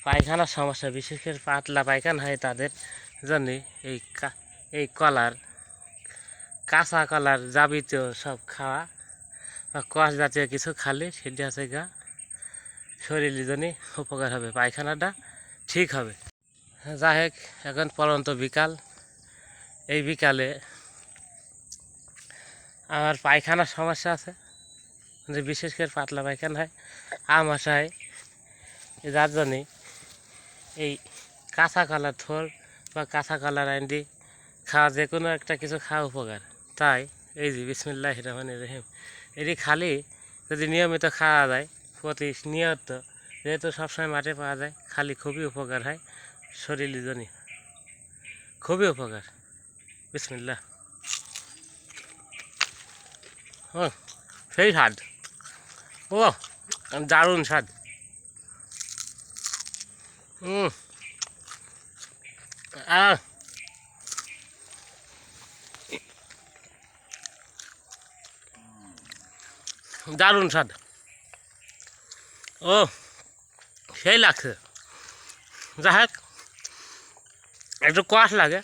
পায়খানার সমস্যা, বিশেষ করে পাতলা পায়খানা হয় তাদের জন্য এই কলার, কাঁচা কলার যাবতীয় সব খাওয়া বা কষ জাতীয় কিছু খালে সেটি আছে গা শরীরের জন্য উপকার হবে, পায়খানাটা ঠিক হবে। যাই হোক, এখন পরন্ত বিকাল। এই বিকালে আমার পায়খানার সমস্যা আছে, বিশেষ করে পাতলা পায়খানা হয়, আমাশায়, যার জন্যে এই কাঁচা কলার থোড় বা কাঁচা কলার আইন্ডি খাওয়া, যে কোনো একটা কিছু খাওয়া উপকার। তাই এই যে বিসমিল্লাহির রহমানির রহিম, এটি খালি যদি নিয়মিত খাওয়া যায়, প্রতিনিয়ত, যেহেতু সবসময় মাঠে পাওয়া যায়, খালি খুবই উপকার হয় শরীরের জন্য, খুবই উপকার। বিসমিল্লাহ। ও সেই স্বাদ, ও দারুণ স্বাদ। আহ দারুণ স্বাদ, ও সেই লাগছে। যাই হোক, একটু কষ লাগে।